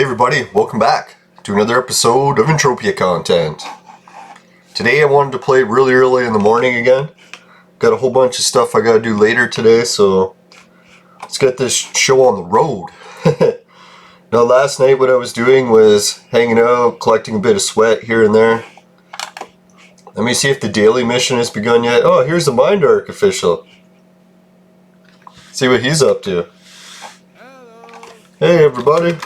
Hey everybody, welcome back to another episode of Entropia content. Today I wanted to play really early in the morning again. Got a whole bunch of stuff I gotta do later today, so let's get this show on the road. Now last night what I was doing was hanging out, collecting a bit of sweat here and there. Let me see if the daily mission has begun yet. Oh, here's the Mind Arc official. See what he's up to. Hey everybody.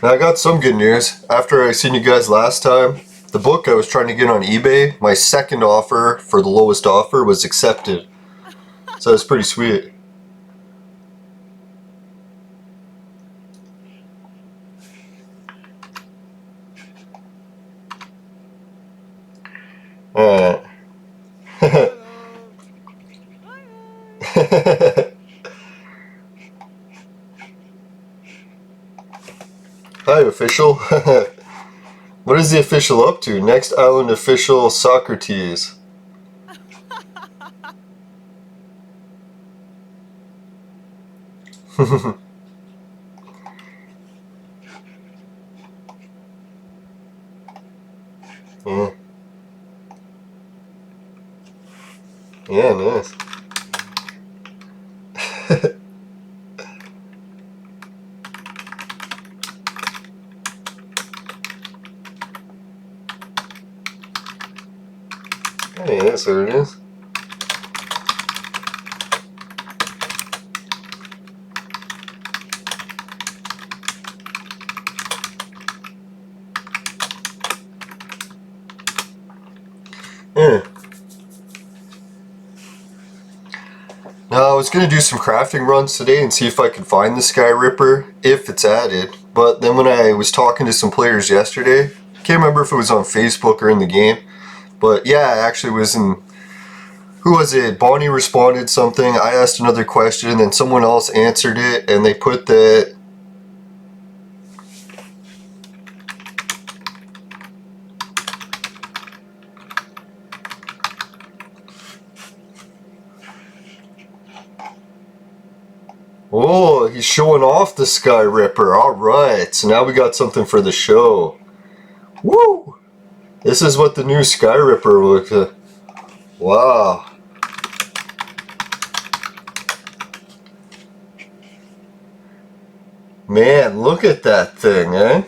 Now I got some good news. After I seen you guys last time, the book I was trying to get on eBay, my second offer for the lowest offer was accepted. So that's pretty sweet. Alright. Hi official. What is the official up to? Next island official Socrates. Yeah. Yeah, nice. Hey, that's what it is. Yeah. Now I was going to do some crafting runs today and see if I could find the Skyripper, if it's added. But then when I was talking to some players yesterday, can't remember if it was on Facebook or in the game, but yeah, I actually was in, who was it? Bonnie responded something, I asked another question, and then someone else answered it, and they put that oh, he's showing off the Skyripper. Alright, so now we got something for the show. Woo! This is what the new Skyripper looks like. Wow. Man, look at that thing, eh?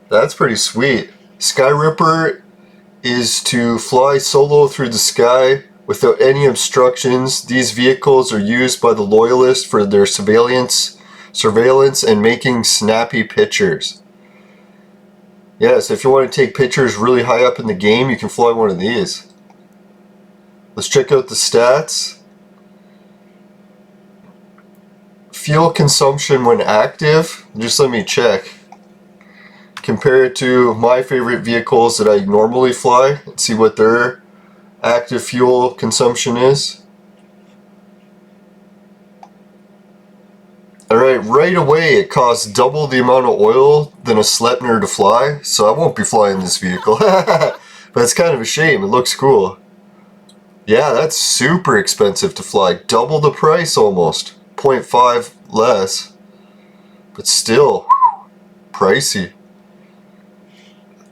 That's pretty sweet. Skyripper is to fly solo through the sky without any obstructions. These vehicles are used by the Loyalists for their surveillance and making snappy pictures. Yes, if you want to take pictures really high up in the game, you can fly one of these. Let's check out the stats. Fuel consumption when active, just let me check. Compare it to my favorite vehicles that I normally fly and see what their active fuel consumption is. Alright, right away it costs double the amount of oil than a Sleipnir to fly, so I won't be flying this vehicle. But it's kind of a shame, it looks cool. Yeah, that's super expensive to fly, double the price almost. 0.5 less, but still pricey.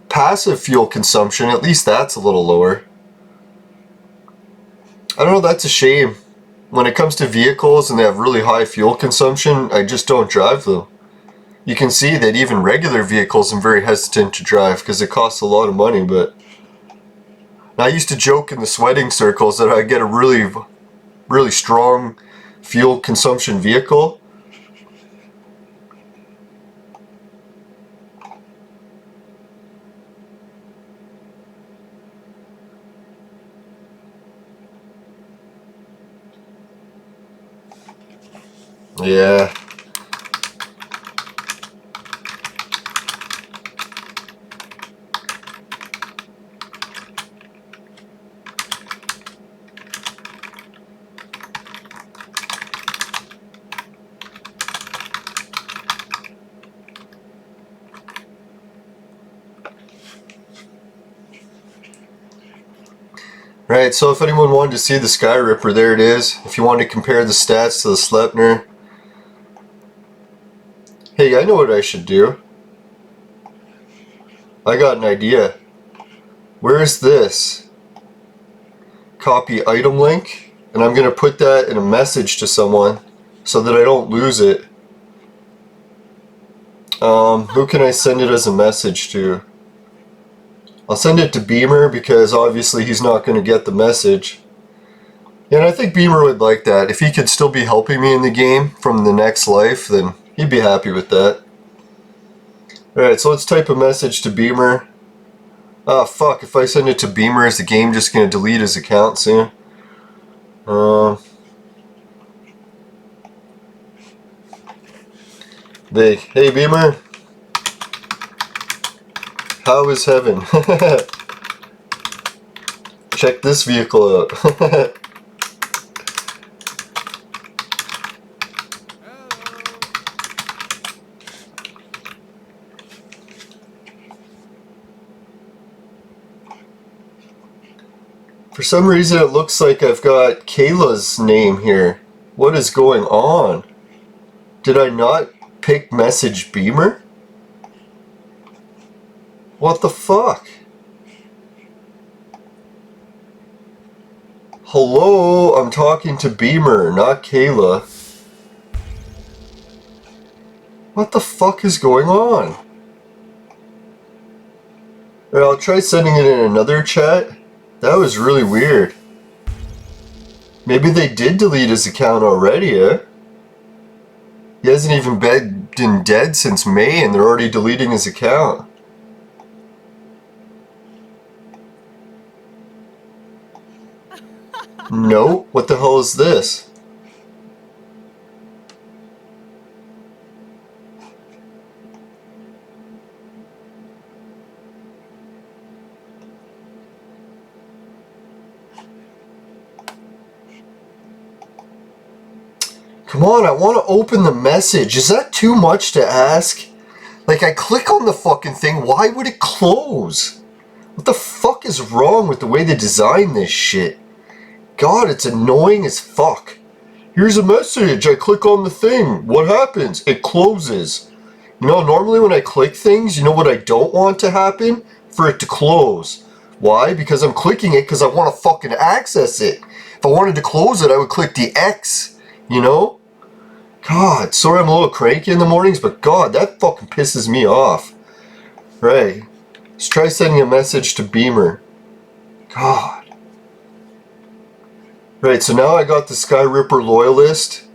Passive fuel consumption, at least that's a little lower. I don't know, that's a shame. When it comes to vehicles and they have really high fuel consumption, I just don't drive them. You can see that even regular vehicles I'm very hesitant to drive because it costs a lot of money, but I used to joke in the sweating circles that I get a really strong fuel consumption vehicle. Yeah. Right, so if anyone wanted to see the Skyripper, there it is. If you want to compare the stats to the Sleipnir, I know what I should do. I got an idea. Where is this? Copy item link, and I'm going to put that in a message to someone so that I don't lose it. Who can I send it as a message to? I'll send it to Beamer because obviously he's not going to get the message. And I think Beamer would like that. If he could still be helping me in the game from the next life, then he'd be happy with that. Alright, so let's type a message to Beamer. Ah, fuck, if I send it to Beamer, is the game just going to delete his account soon? Hey Beamer, how is heaven? Check this vehicle out. For some reason it looks like I've got Kayla's name here. What is going on? Did I not pick message Beamer? What the fuck? Hello, I'm talking to Beamer, not Kayla. What the fuck is going on? Alright, I'll try sending it in another chat. That was really weird. Maybe they did delete his account already, eh? He hasn't even been dead since May and they're already deleting his account. No? What the hell is this? Come on, I want to open the message. Is that too much to ask? Like, I click on the fucking thing, why would it close? What the fuck is wrong with the way they design this shit? God, it's annoying as fuck. Here's a message, I click on the thing. What happens? It closes. You know, normally when I click things, you know what I don't want to happen? For it to close. Why? Because I'm clicking it because I want to fucking access it. If I wanted to close it, I would click the X, you know? God, sorry I'm a little cranky in the mornings, but God, that fucking pisses me off. Right. Let's try sending a message to Beamer. God. Right, so now I got the Skyripper Loyalist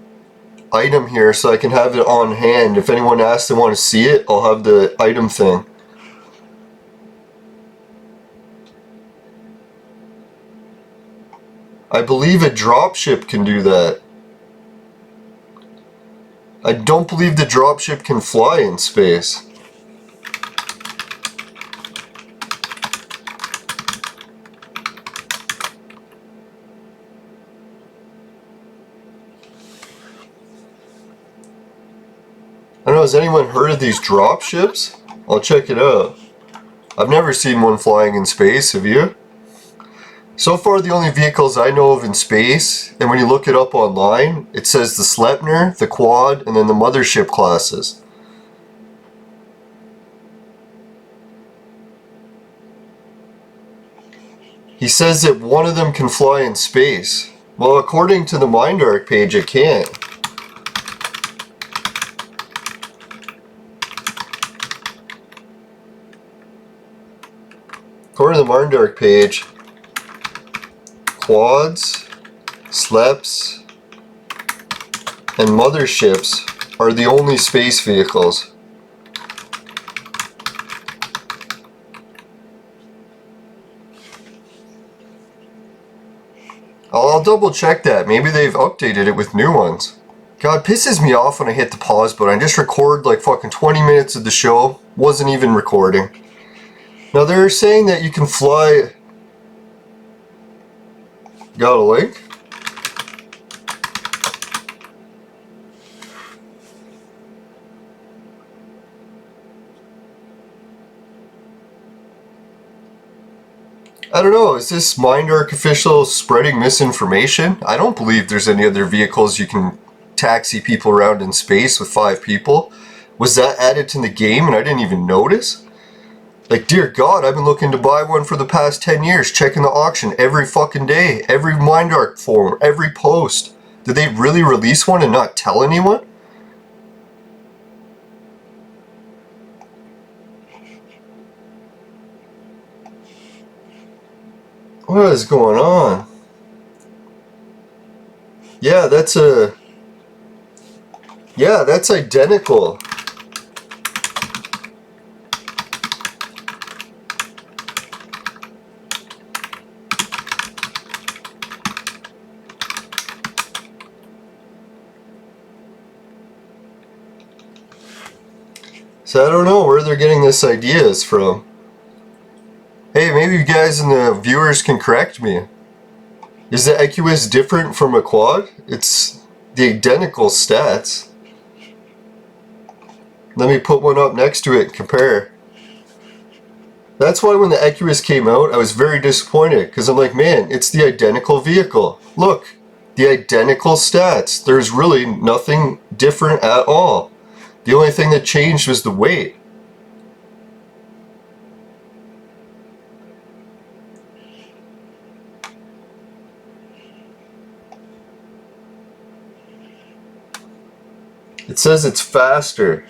item here so I can have it on hand. If anyone asks they want to see it, I'll have the item thing. I believe a dropship can do that. I don't believe the dropship can fly in space. I don't know, has anyone heard of these dropships? I'll check it out. I've never seen one flying in space, have you? So far the only vehicles I know of in space, and when you look it up online, it says the Sleipnir, the Quad, and then the Mothership classes. He says that one of them can fly in space. Well, according to the Mindark page, it can't. According to the Mindark page, Quads, Sleps, and Motherships are the only space vehicles. I'll double check that. Maybe they've updated it with new ones. God, it pisses me off when I hit the pause button. I just record like fucking 20 minutes of the show. Wasn't even recording. Now they're saying that you can fly... Got a link? I don't know, is this Mindark official spreading misinformation? I don't believe there's any other vehicles you can taxi people around in space with 5 people. Was that added to the game and I didn't even notice? Like, dear God, I've been looking to buy one for the past 10 years, checking the auction every fucking day, every MindArc forum, every post. Did they really release one and not tell anyone? What is going on? Yeah, that's identical. So I don't know where they're getting this ideas from. Hey, maybe you guys and the viewers can correct me. Is the EQS different from a quad? It's the identical stats. Let me put one up next to it and compare. That's why when the EQS came out, I was very disappointed, because I'm like, man, it's the identical vehicle. Look, the identical stats. There's really nothing different at all. The only thing that changed was the weight. It says it's faster.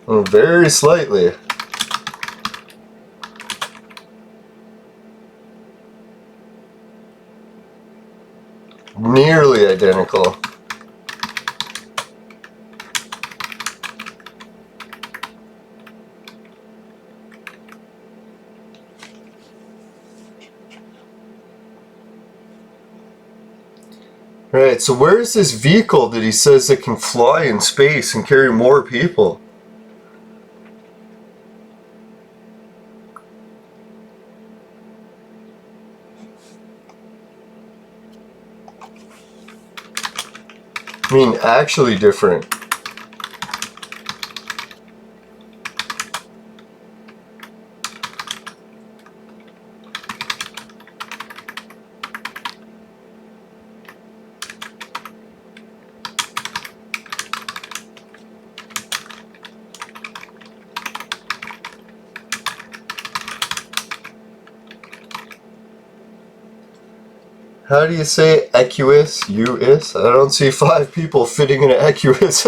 Oh, very slightly. Nearly identical. Right, so where is this vehicle that he says that can fly in space and carry more people? I mean, actually different. How do you say Equus? U-is? I don't see 5 people fitting in an Equus.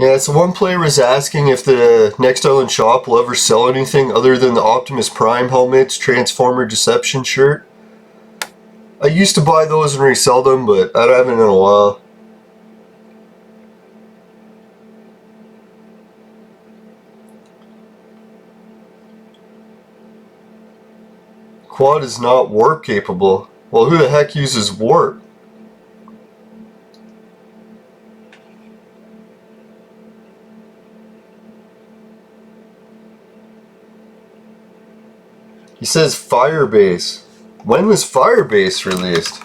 Yeah, so one player was asking if the Next Island shop will ever sell anything other than the Optimus Prime helmets, Transformer Deception shirt. I used to buy those and resell them, but I haven't in a while. Quad is not warp capable. Well, who the heck uses warp? He says Firebase. When was Firebase released?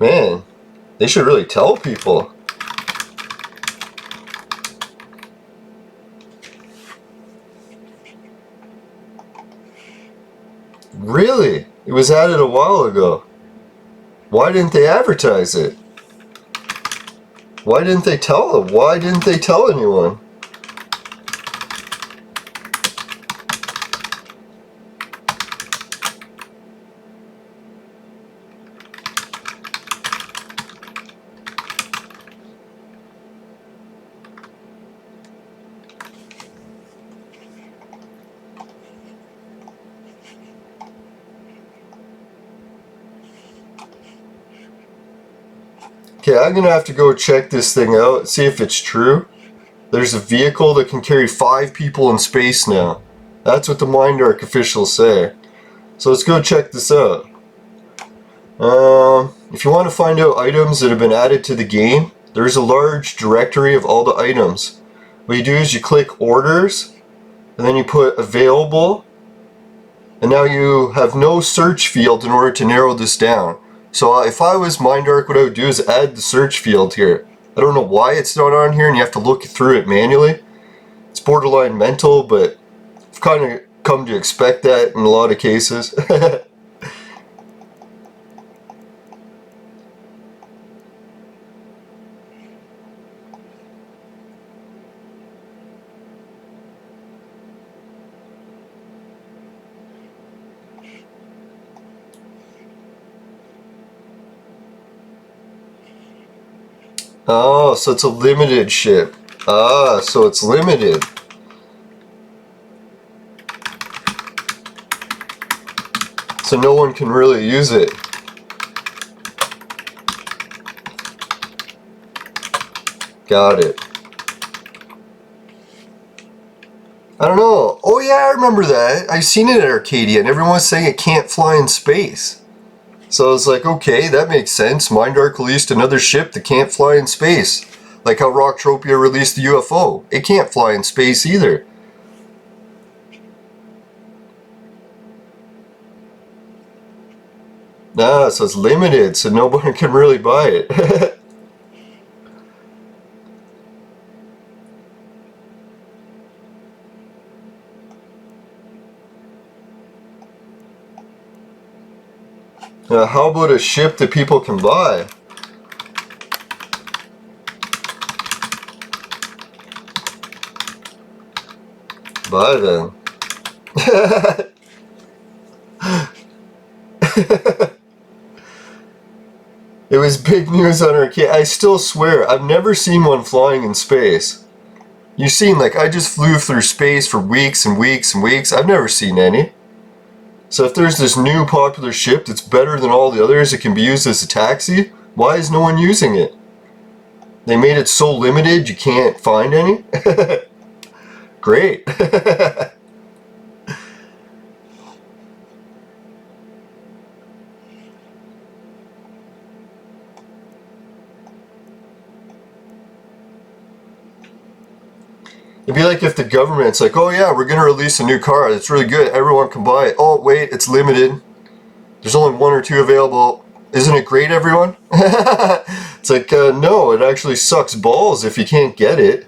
Man, they should really tell people. Really? It was added a while ago. Why didn't they advertise it? Why didn't they tell them? Why didn't they tell anyone? Okay, I'm gonna have to go check this thing out, see if it's true. There's a vehicle that can carry 5 people in space now. That's what the Mindark officials say. So let's go check this out. If you want to find out items that have been added to the game, there's a large directory of all the items. What you do is you click orders, and then you put available, and now you have no search field in order to narrow this down. So if I was Mindark, what I would do is add the search field here. I don't know why it's not on here and you have to look through it manually. It's borderline mental, but I've kind of come to expect that in a lot of cases. Oh, so it's a limited ship. Ah, so it's limited. So no one can really use it. Got it. I don't know. Oh yeah, I remember that. I've seen it at Arcadia and everyone was saying it can't fly in space. So I was like, okay, that makes sense. Mindark released another ship that can't fly in space. Like how Rocktropia released the UFO. It can't fly in space either. Nah, so it's limited, so nobody can really buy it. How about a ship that people can buy? Buy then. It was big news on Arcade. I still swear, I've never seen one flying in space. You've seen, like, I just flew through space for weeks and weeks and weeks. I've never seen any. So if there's this new popular ship that's better than all the others, it can be used as a taxi, why is no one using it? They made it so limited you can't find any? Great. It'd be like if the government's like, oh yeah, we're going to release a new car that's really good, everyone can buy it. Oh wait, it's limited. There's only 1 or 2 available. Isn't it great, everyone? It's like, no, it actually sucks balls if you can't get it.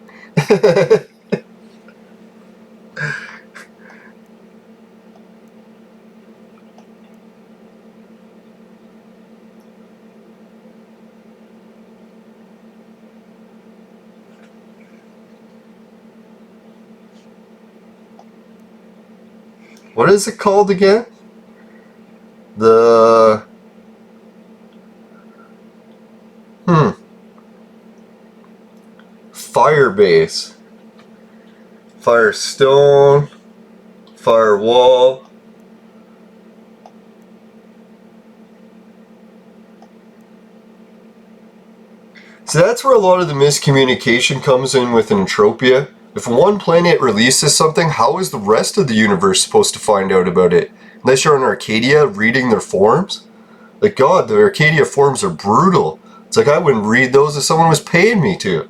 What is it called again? The... Firebase. Firestone. Firewall. So that's where a lot of the miscommunication comes in with Entropia. If one planet releases something, how is the rest of the universe supposed to find out about it? Unless you're on Arcadia reading their forums? Like, God, the Arcadia forums are brutal. It's like I wouldn't read those if someone was paying me to.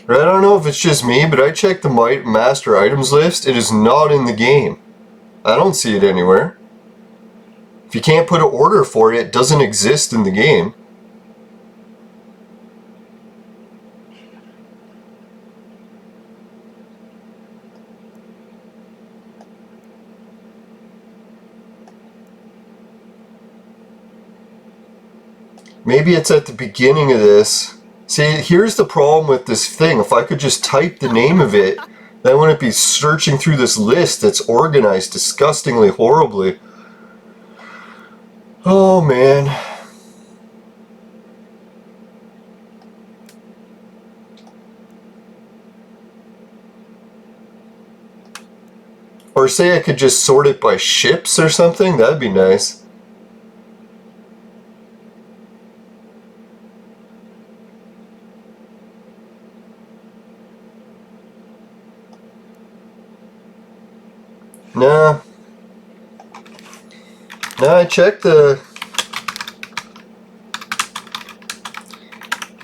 I don't know if it's just me, but I checked the master items list. It is not in the game. I don't see it anywhere. If you can't put an order for it, it doesn't exist in the game. Maybe it's at the beginning of this. See, here's the problem with this thing. If I could just type the name of it, Then I wouldn't be searching through this list that's organized disgustingly horribly. Oh man. Or say I could just sort it by ships or something, that'd be nice. Nah. Nah, I checked the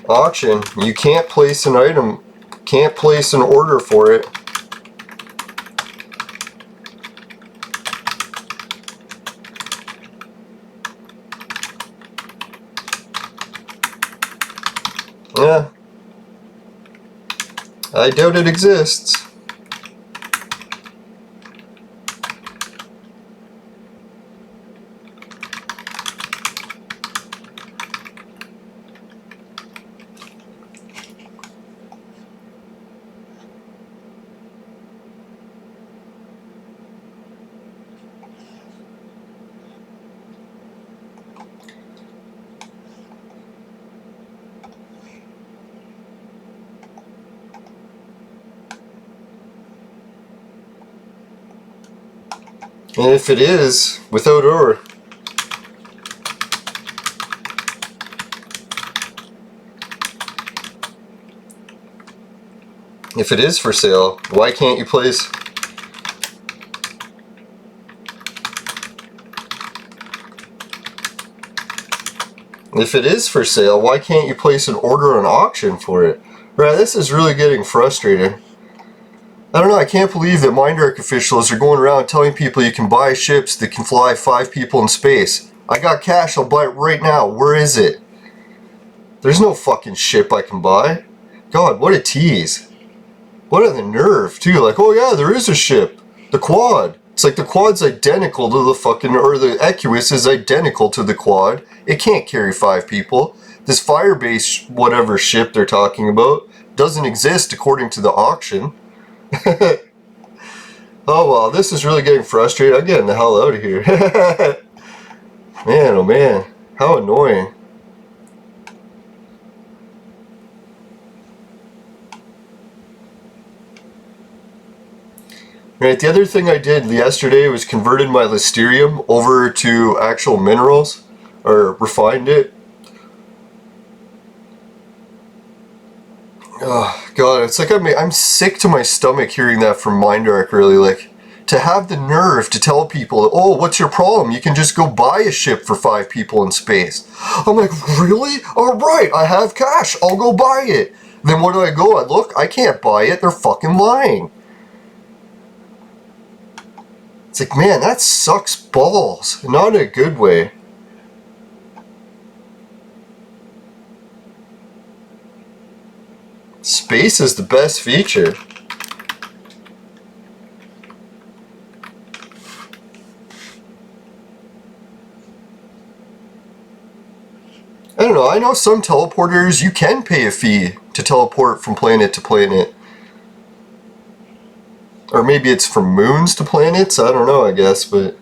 auction. You can't place an item, can't place an order for it. Yeah. I doubt it exists. And if it is, without or, if it is for sale, why can't you place? If it is for sale, why can't you place an order on auction for it? Right, this is really getting frustrating. I don't know, I can't believe that Mindark officials are going around telling people you can buy ships that can fly 5 people in space. I got cash, I'll buy it right now. Where is it? There's no fucking ship I can buy. God, what a tease. What are the nerve, too? Like, oh yeah, there is a ship. The quad. It's like the quad's identical to the fucking, or the Equus is identical to the quad. It can't carry 5 people. This Firebase, whatever ship they're talking about, doesn't exist according to the auction. Oh well, this is really getting frustrating. I'm getting the hell out of here. Man, oh man, how annoying. Right, the other thing I did yesterday was converted my Listerium over to actual minerals, or refined it. Oh god, it's like I'm sick to my stomach hearing that from Mindark, really. Like, to have the nerve to tell people, oh, what's your problem? You can just go buy a ship for 5 people in space. I'm like, really? Alright, I have cash, I'll go buy it. Then what do I go? I look, I can't buy it, they're fucking lying. It's like, man, that sucks balls. Not in a good way. Space is the best feature. I don't know, I know some teleporters, you can pay a fee to teleport from planet to planet. Or maybe it's from moons to planets, I don't know, I guess, but...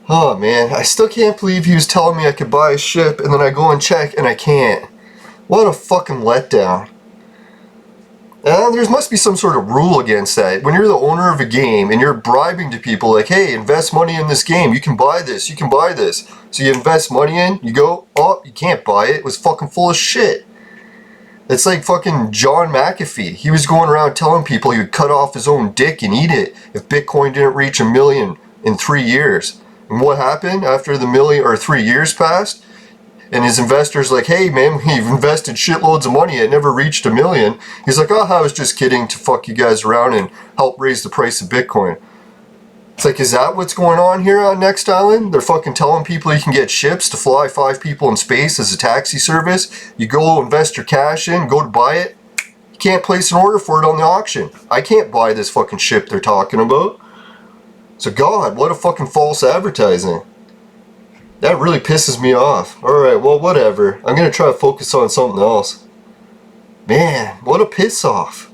Oh man, I still can't believe he was telling me I could buy a ship and then I go and check and I can't. What a fucking letdown. And there must be some sort of rule against that. When you're the owner of a game and you're bribing to people like, hey, invest money in this game, you can buy this, you can buy this. So you invest money in, you go, oh, you can't buy it, it was fucking full of shit. It's like fucking John McAfee. He was going around telling people he would cut off his own dick and eat it if Bitcoin didn't reach 1 million in 3 years. And what happened after the 3 years passed? And his investors like, hey man, we've invested shitloads of money, it never reached 1 million. He's like, oh, I was just kidding to fuck you guys around and help raise the price of Bitcoin. It's like, is that what's going on here on Next Island? They're fucking telling people you can get ships to fly 5 people in space as a taxi service. You go invest your cash in, go to buy it. You can't place an order for it on the auction. I can't buy this fucking ship they're talking about. So God, what a fucking false advertising. That really pisses me off. Alright, well whatever. I'm gonna try to focus on something else. Man, what a piss off.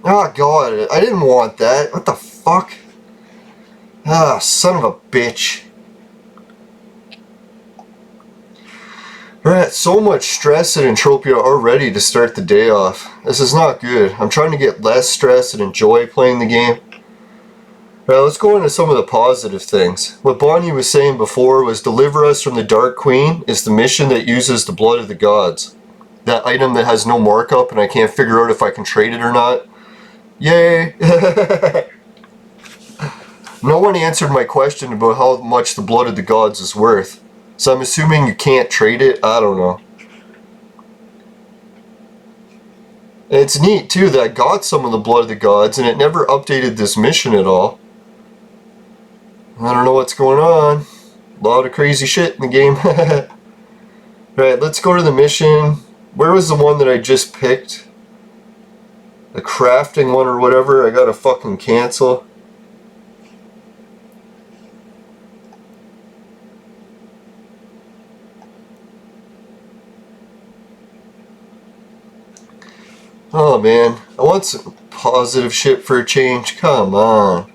Oh god, I didn't want that. What the fuck? Ah, son of a bitch. Alright, so much stress at Entropia already to start the day off. This is not good. I'm trying to get less stress and enjoy playing the game. Alright, let's go into some of the positive things. What Bonnie was saying before was deliver us from the Dark Queen is the mission that uses the blood of the gods. That item that has no markup and I can't figure out if I can trade it or not. Yay! No one answered my question about how much the blood of the gods is worth. So I'm assuming you can't trade it? I don't know. And it's neat too that I got some of the blood of the gods and it never updated this mission at all. I don't know what's going on. A lot of crazy shit in the game. Right, let's go to the mission. Where was the one that I just picked? The crafting one or whatever. I gotta fucking cancel. Oh man, I want some positive shit for a change. Come on.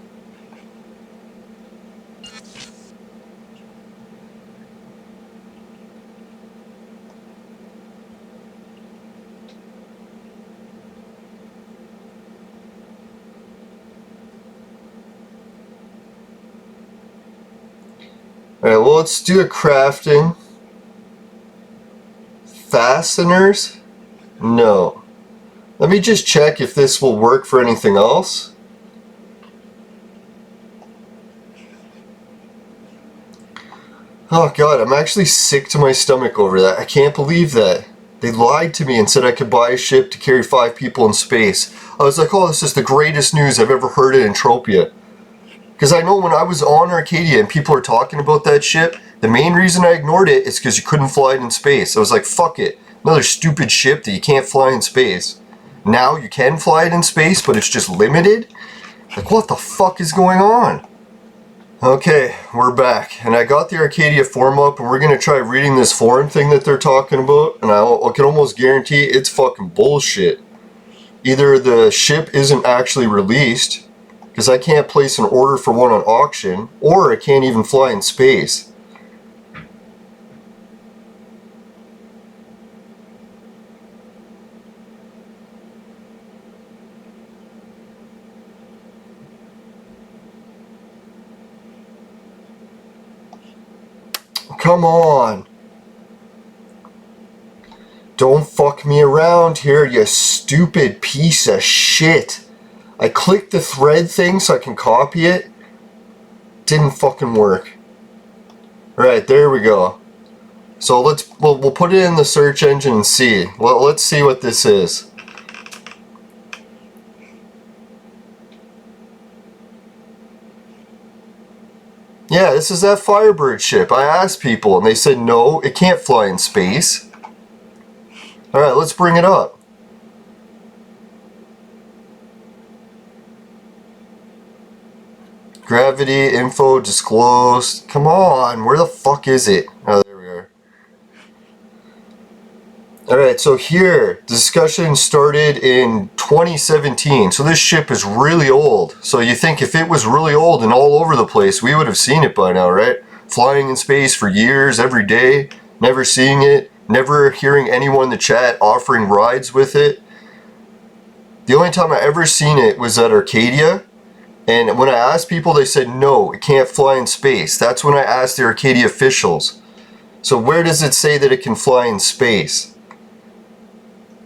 Alright, well let's do a crafting. Fasteners? No. Let me just check if this will work for anything else. Oh god, I'm actually sick to my stomach over that. I can't believe that. They lied to me and said I could buy a ship to carry 5 people in space. I was like, oh, this is the greatest news I've ever heard in Entropia. Because I know when I was on Arcadia and people are talking about that ship, the main reason I ignored it is because you couldn't fly it in space. I was like, fuck it. Another stupid ship that you can't fly in space. Now you can fly it in space, but it's just limited? Like, what the fuck is going on? Okay, we're back. And I got the Arcadia form up, and we're going to try reading this forum thing that they're talking about. And I can almost guarantee it's fucking bullshit. Either the ship isn't actually released, because I can't place an order for one on auction, or I can't even fly in space. Come on. Don't fuck me around here, you stupid piece of shit. I clicked the thread thing so I can copy it. Didn't fucking work. Right, there we go. So we'll put it in the search engine and see. Well, let's see what this is. Yeah, this is that Firebird ship. I asked people and they said no, it can't fly in space. Alright, let's bring it up. Gravity, info, disclosed. Come on, where the fuck is it? Oh, there we are. Alright, so here, the discussion started in 2017. So this ship is really old. So you think if it was really old and all over the place, we would have seen it by now, right? Flying in space for years, every day, never seeing it, never hearing anyone in the chat offering rides with it. The only time I ever seen it was at Arcadia. And when I asked people, they said, no, it can't fly in space. That's when I asked the Arcadia officials. So where does it say that it can fly in space?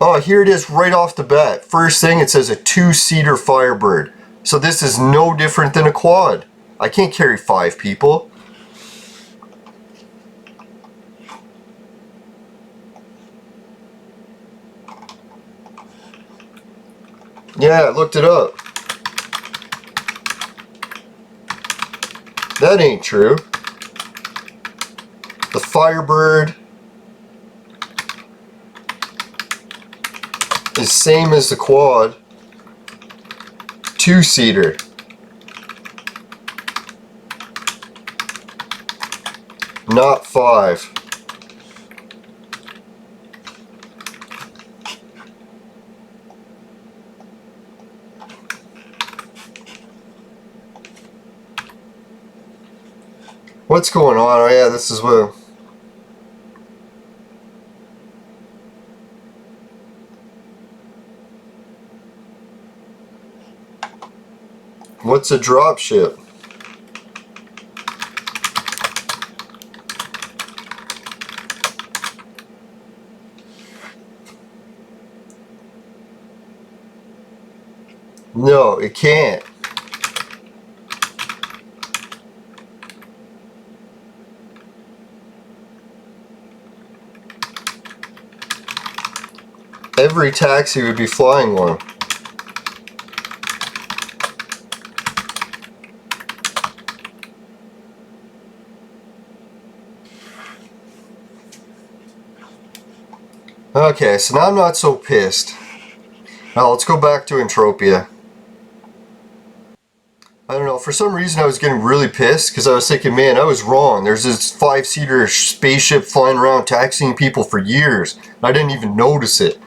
Oh, here it is right off the bat. First thing, it says a 2-seater Firebird. So this is no different than a quad. I can't carry 5 people. Yeah, I looked it up. That ain't true. The Firebird is same as the quad. 2-seater. not 5. What's going on? Oh yeah, this is what... What's a dropship? No, it can't. Every taxi would be flying one. Okay, so now I'm not so pissed. Now let's go back to Entropia. I don't know, for some reason I was getting really pissed because I was thinking, man, I was wrong. There's this 5-seater spaceship flying around taxiing people for years. I didn't even notice it.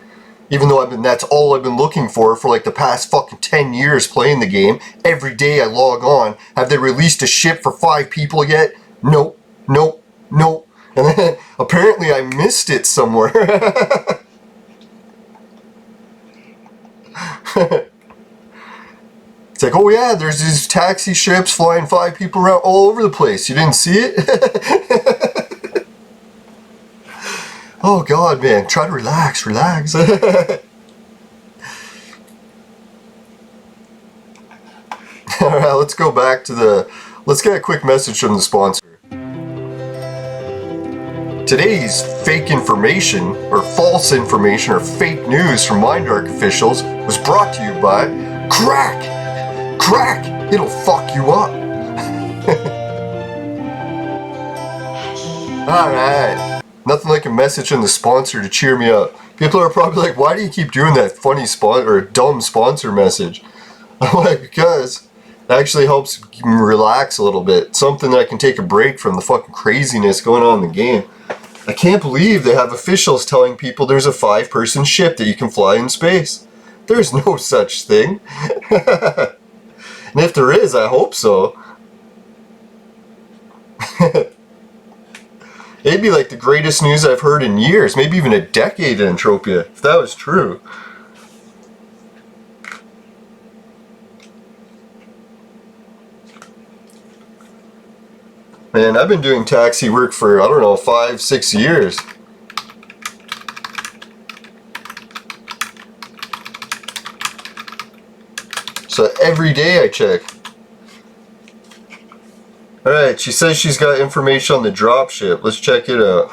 Even though that's all I've been looking for like the past fucking 10 years playing the game. Every day I log on. Have they released a ship for 5 people yet? Nope, nope, nope. And then apparently I missed it somewhere. It's like, oh yeah, there's these taxi ships flying 5 people around all over the place. You didn't see it? Oh god, man, try to relax. Alright, let's go back to let's get a quick message from the sponsor. Today's fake information, or false information, or fake news from Mindark officials was brought to you by Crack! Crack! It'll fuck you up! Alright. Nothing like a message from the sponsor to cheer me up. People are probably like, why do you keep doing that funny or dumb sponsor message? I'm like, because it actually helps me relax a little bit. Something that I can take a break from the fucking craziness going on in the game. I can't believe they have officials telling people there's a 5-person ship that you can fly in space. There's no such thing. And if there is, I hope so. It'd be like the greatest news I've heard in years, maybe even a decade in Entropia, if that was true. Man, I've been doing taxi work for, I don't know, 5-6 years. So every day I check. Alright, she says she's got information on the dropship. Let's check it out.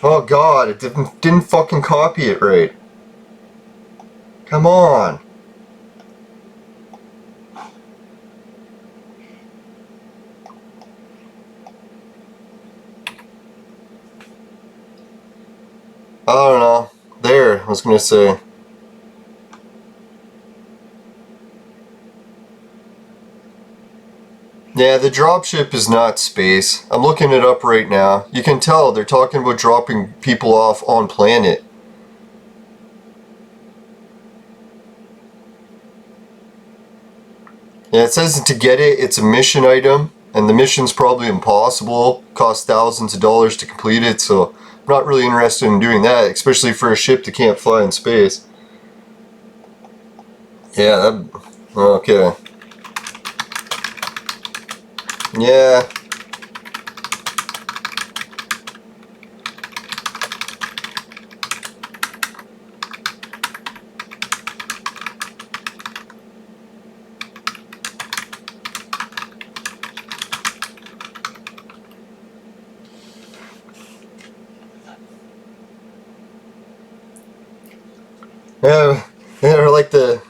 Oh god, it didn't fucking copy it right. Come on. I don't know. There, I was gonna say. Yeah, the dropship is not space. I'm looking it up right now. You can tell they're talking about dropping people off on planet. Yeah, it says to get it, it's a mission item, and the mission's probably impossible. Costs thousands of dollars to complete it, so I'm not really interested in doing that, especially for a ship that can't fly in space. Yeah, that... okay. Yeah. Yeah, or like the...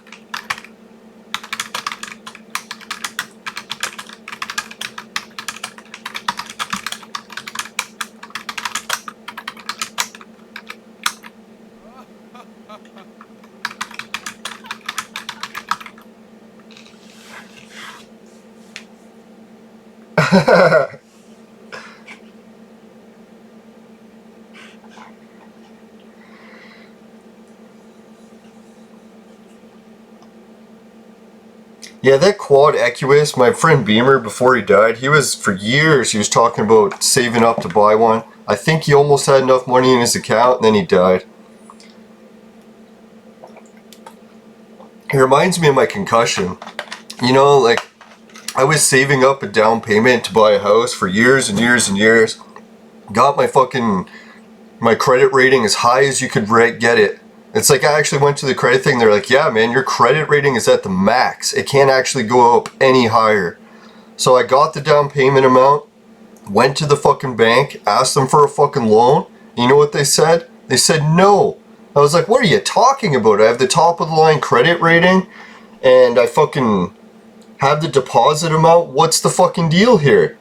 Yeah, that quad Equus, my friend Beamer, before he died, for years, he was talking about saving up to buy one. I think he almost had enough money in his account, and then he died. It reminds me of my concussion. You know, like, I was saving up a down payment to buy a house for years and years and years. Got my credit rating as high as you could get it. It's like I actually went to the credit thing. They're like, yeah, man, your credit rating is at the max. It can't actually go up any higher. So I got the down payment amount, went to the fucking bank, asked them for a fucking loan. You know what they said? They said no. I was like, what are you talking about? I have the top of the line credit rating and I fucking have the deposit amount. What's the fucking deal here?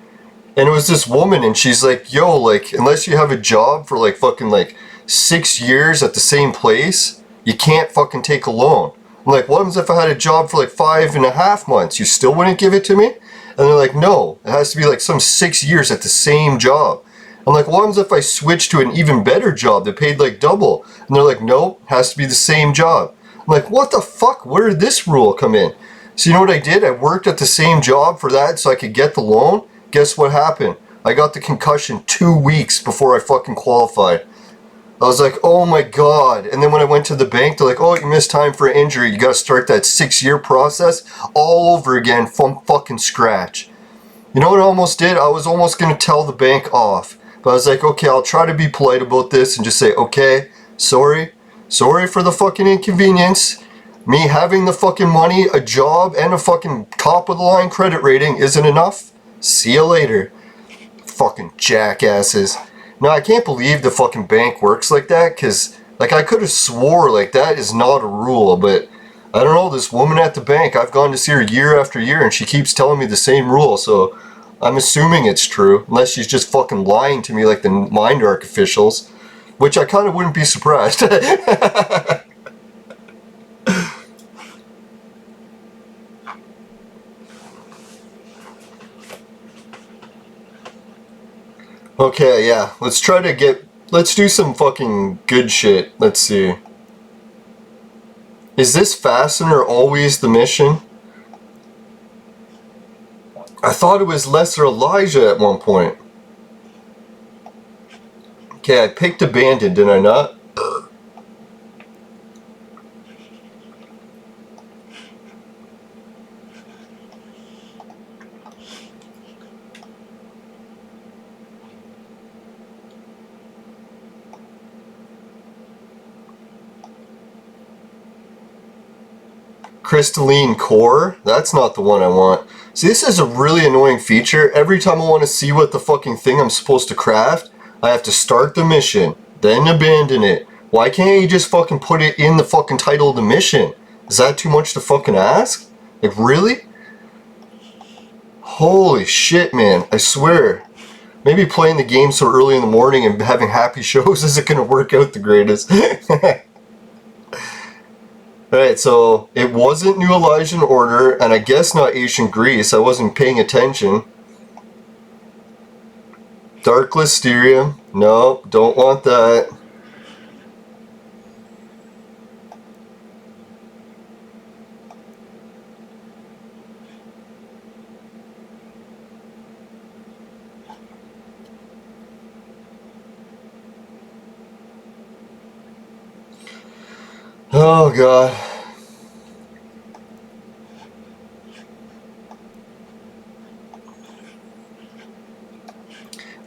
And it was this woman and she's like, yo, like, unless you have a job for like fucking like 6 years at the same place, you can't fucking take a loan. I'm like, what happens if I had a job for like 5.5 months? You still wouldn't give it to me? And they're like, no, it has to be like some 6 years at the same job. I'm like, what happens if I switch to an even better job that paid like double? And they're like, no, it has to be the same job. I'm like, what the fuck? Where did this rule come in? So you know what I did? I worked at the same job for that so I could get the loan. Guess what happened? I got the concussion 2 weeks before I fucking qualified. I was like, oh my god. And then when I went to the bank, they're like, oh, you missed time for an injury. You gotta start that 6-year process all over again from fucking scratch. You know what I almost did? I was almost gonna tell the bank off. But I was like, okay, I'll try to be polite about this and just say, okay, sorry for the fucking inconvenience. Me having the fucking money, a job, and a fucking top of the line credit rating isn't enough. See you later. Fucking jackasses. No, I can't believe the fucking bank works like that, because, like, I could have swore, like, that is not a rule, but, I don't know, this woman at the bank, I've gone to see her year after year, and she keeps telling me the same rule, so I'm assuming it's true, unless she's just fucking lying to me like the Mind Arc officials, which I kind of wouldn't be surprised. Okay, yeah, let's do some fucking good shit. Let's see. Is this fastener always the mission? I thought it was Lesser Elijah at one point. Okay, I picked Abandoned, did I not? Crystalline core? That's not the one I want. See, this is a really annoying feature. Every time I want to see what the fucking thing I'm supposed to craft, I have to start the mission, then abandon it. Why can't you just fucking put it in the fucking title of the mission? Is that too much to fucking ask? Like, really? Holy shit, man. I swear. Maybe playing the game so early in the morning and having happy shows isn't going to work out the greatest. Alright, so it wasn't New Elysian Order, and I guess not Ancient Greece. I wasn't paying attention. Dark Listerium. No, don't want that. Oh god.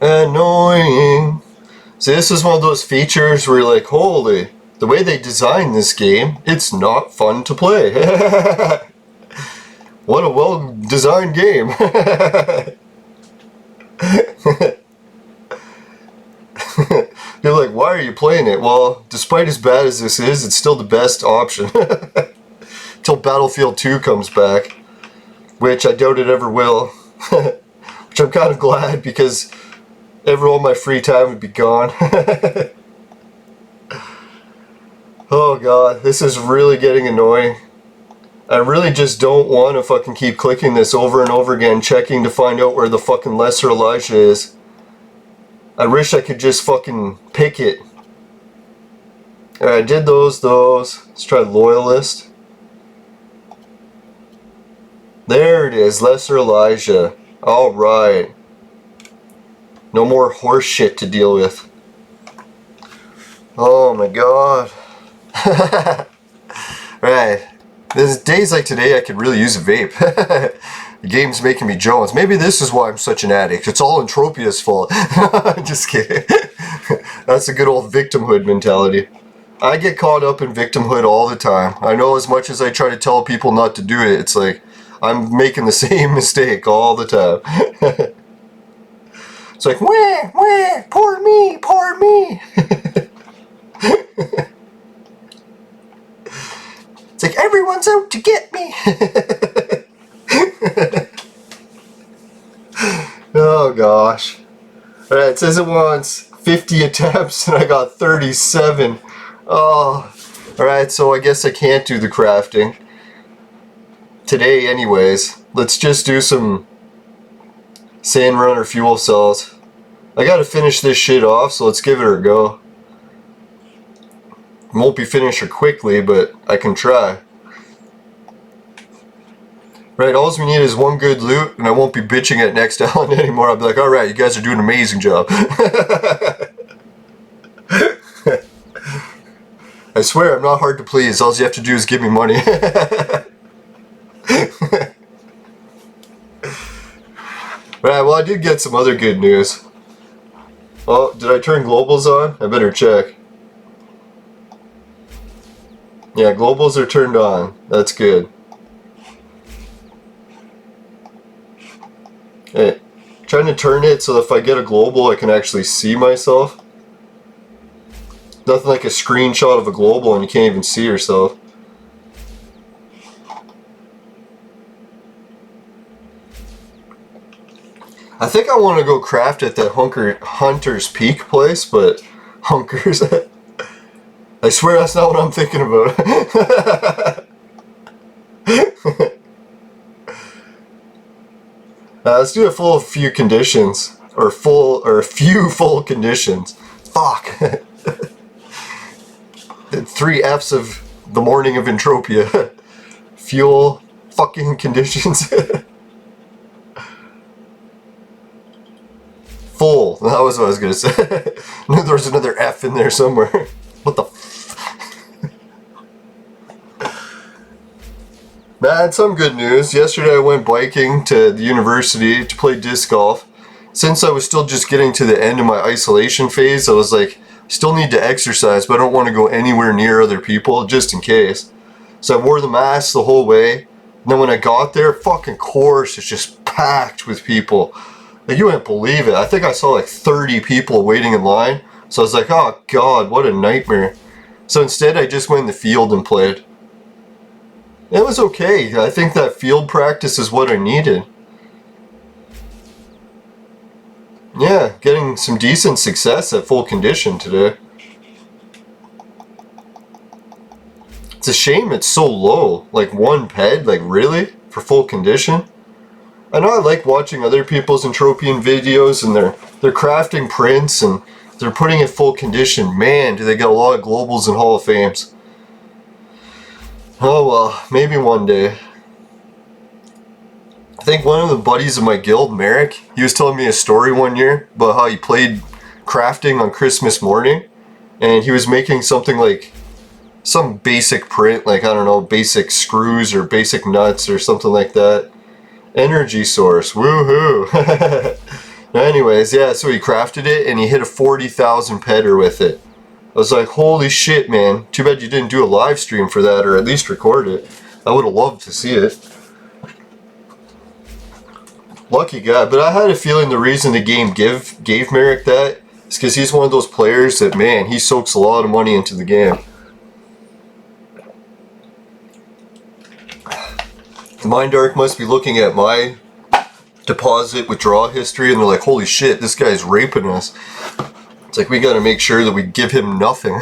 Annoying. See, this is one of those features where you're like, holy, the way they designed this game, it's not fun to play. What a well-designed game. You're like, why are you playing it? Well, despite as bad as this is, it's still the best option. Till Battlefield 2 comes back, which I doubt it ever will. Which I'm kind of glad, because all my free time would be gone. Oh god, this is really getting annoying. I really just don't want to fucking keep clicking this over and over again, checking to find out where the fucking Lesser Elijah is. I wish I could just fucking pick it. Alright, I did those. Let's try Loyalist. There it is, Lesser Elijah. Alright. No more horse shit to deal with. Oh my god. Right. There's days like today I could really use a vape. The game's making me Jones. Maybe this is why I'm such an addict. It's all Entropia's fault. Just kidding. That's a good old victimhood mentality. I get caught up in victimhood all the time. I know as much as I try to tell people not to do it, it's like I'm making the same mistake all the time. It's like, wah, wah, poor me, poor me. It's like, everyone's out to get me. Oh gosh. Alright, it says it wants 50 attempts and I got 37. Oh. Alright, so I guess I can't do the crafting today anyways. Let's just do some sand runner fuel cells. I gotta finish this shit off, so let's give it a go. Won't be finished quickly, but I can try. Right, all we need is one good loot, and I won't be bitching at Next Island anymore. I'll be like, alright, you guys are doing an amazing job. I swear, I'm not hard to please. All you have to do is give me money. Right, well, I did get some other good news. Oh, did I turn globals on? I better check. Yeah, globals are turned on. That's good. Hey, trying to turn it so if I get a global, I can actually see myself. Nothing like a screenshot of a global and you can't even see yourself. I think I want to go craft at that Hunter's Peak place, but Hunkers. I swear that's not what I'm thinking about. Let's do a few conditions, or a few full conditions. Fuck. The 3 F's of the morning of Entropia. Fuel, fucking conditions. Full. That was what I was gonna say. Knew there was another F in there somewhere. What the Man, some good news. Yesterday I went biking to the university to play disc golf. Since I was still just getting to the end of my isolation phase, I was like, I still need to exercise, but I don't want to go anywhere near other people, just in case. So I wore the mask the whole way. And then when I got there, fucking course is just packed with people. Like, you wouldn't believe it. I think I saw like 30 people waiting in line. So I was like, oh god, what a nightmare. So instead I just went in the field and played. It was okay. I think that field practice is what I needed. Yeah, getting some decent success at full condition today. It's a shame it's so low. Like 1 ped, like really? For full condition? I know I like watching other people's Entropian videos and they're crafting prints and they're putting it full condition. Man, do they get a lot of globals and Hall of Fames. Oh well, maybe one day. I think one of the buddies of my guild, Merrick, he was telling me a story one year about how he played crafting on Christmas morning and he was making something like some basic print, like I don't know, basic screws or basic nuts or something like that. Energy source, woohoo! Anyways, yeah, so he crafted it and he hit a 40,000 pedder with it. I was like, holy shit, man. Too bad you didn't do a live stream for that or at least record it. I would have loved to see it. Lucky guy, but I had a feeling the reason the game gave Merrick that is because he's one of those players that, man, he soaks a lot of money into the game. Mindark must be looking at my deposit withdrawal history and they're like, holy shit, this guy's raping us. It's like, we gotta make sure that we give him nothing.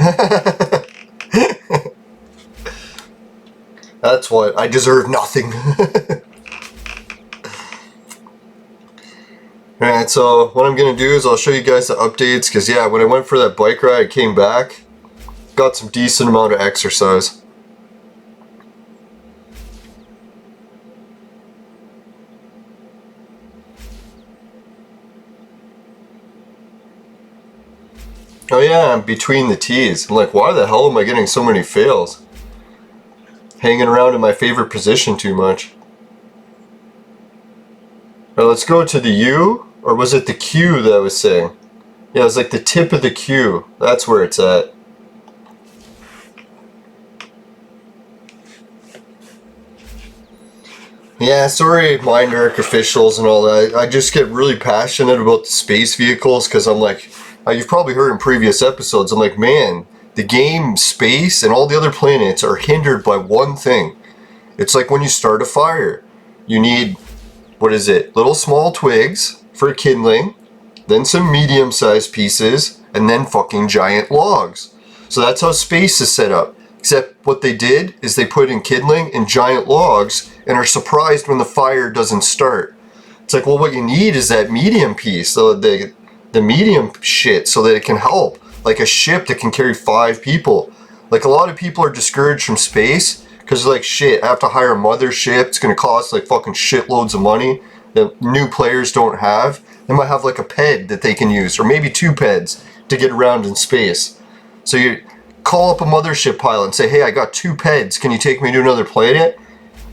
That's what, I deserve nothing. Alright, so what I'm going to do is I'll show you guys the updates, because yeah, when I went for that bike ride, I came back, got some decent amount of exercise. Oh yeah, I'm between the tees. I'm like, why the hell am I getting so many fails? Hanging around in my favorite position too much. Alright, let's go to the U, or was it the Q that I was saying? Yeah, it was like the tip of the Q. That's where it's at. Yeah, sorry Mind Arc officials and all that. I just get really passionate about the space vehicles because I'm like, you've probably heard in previous episodes, I'm like, man, the game space and all the other planets are hindered by one thing. It's like when you start a fire. You need, what is it, little small twigs for kindling, then some medium-sized pieces, and then fucking giant logs. So that's how space is set up. Except what they did is they put in kindling and giant logs and are surprised when the fire doesn't start. It's like, well, what you need is that medium piece, so the medium shit, so that it can help. Like a ship that can carry 5 people. Like a lot of people are discouraged from space because they're like, shit, I have to hire a mothership. It's going to cost like fucking shitloads of money that new players don't have. They might have like a ped that they can use, or maybe 2 peds to get around in space. So you call up a mothership pilot and say, hey, I got 2 peds. Can you take me to another planet?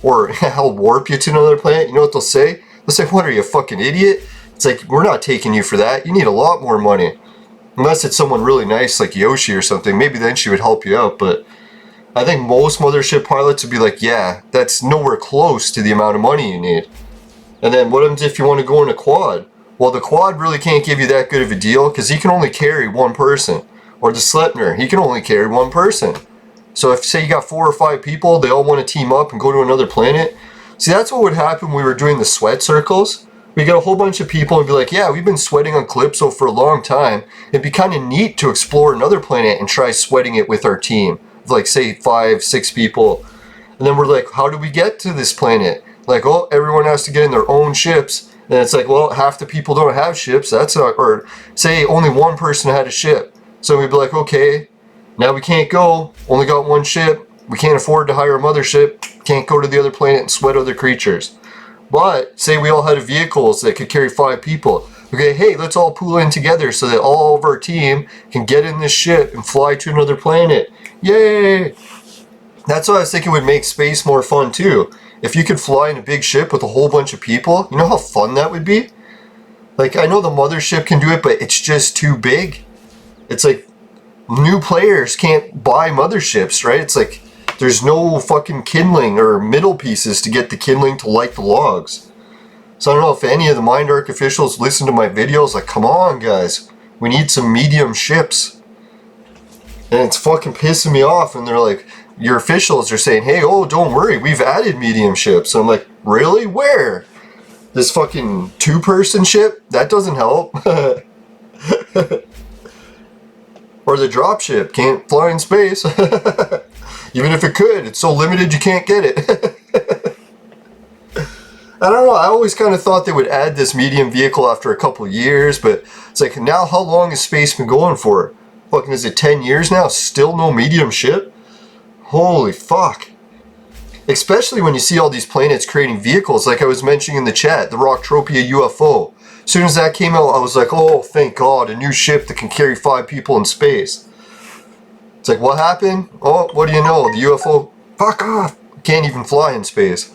Or I'll warp you to another planet. You know what they'll say? They'll say, what are you, a fucking idiot? It's like, we're not taking you for that. You need a lot more money. Unless it's someone really nice like Yoshi or something. Maybe then she would help you out. But I think most mothership pilots would be like, yeah, that's nowhere close to the amount of money you need. And then what happens if you want to go in a quad? Well, the quad really can't give you that good of a deal because he can only carry 1 person. Or the Sleipnir, he can only carry 1 person. So if, say, you got 4 or 5 people, they all want to team up and go to another planet. See, that's what would happen when we were doing the sweat circles. We get a whole bunch of people and be like, yeah, we've been sweating on Calypso for a long time. It'd be kind of neat to explore another planet and try sweating it with our team. Like, say, 5, 6 people. And then we're like, how do we get to this planet? Like, oh, everyone has to get in their own ships. And it's like, well, half the people don't have ships. That's not, or say only 1 person had a ship. So we'd be like, okay, now we can't go. Only got 1 ship. We can't afford to hire a mothership. Can't go to the other planet and sweat other creatures. But say we all had vehicles that could carry 5 people. Okay, hey, let's all pool in together so that all of our team can get in this ship and fly to another planet. Yay! That's why I was thinking would make space more fun too. If you could fly in a big ship with a whole bunch of people, you know how fun that would be? Like, I know the mothership can do it, but it's just too big. It's like, new players can't buy motherships, right? It's like, there's no fucking kindling or middle pieces to get the kindling to light the logs. So I don't know if any of the Mind Arc officials listen to my videos, like, come on guys, we need some medium ships. And it's fucking pissing me off, and they're like, your officials are saying, hey, oh, don't worry, we've added medium ships. And I'm like, really? Where? This fucking 2-person ship? That doesn't help. Or the dropship can't fly in space. Even if it could, it's so limited you can't get it. I don't know, I always kind of thought they would add this medium vehicle after a couple of years, but it's like, now how long has space been going for? Fucking, is it 10 years now? Still no medium ship? Holy fuck. Especially when you see all these planets creating vehicles, like I was mentioning in the chat, the Rocktropia UFO. As soon as that came out, I was like, oh, thank God, a new ship that can carry 5 people in space. It's like, what happened? Oh, what do you know? The UFO, fuck off, can't even fly in space.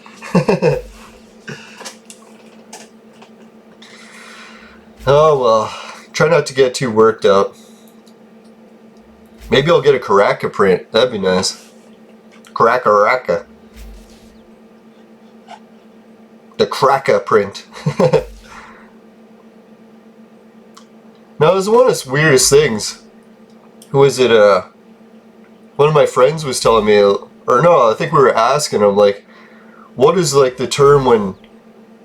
Oh, well, try not to get too worked up. Maybe I'll get a Karaka print. That'd be nice. Karaka. The Kraka print. Now, it was one of the weirdest things. Who is it? One of my friends was telling me, or no, I think we were asking him, like, what is like the term when,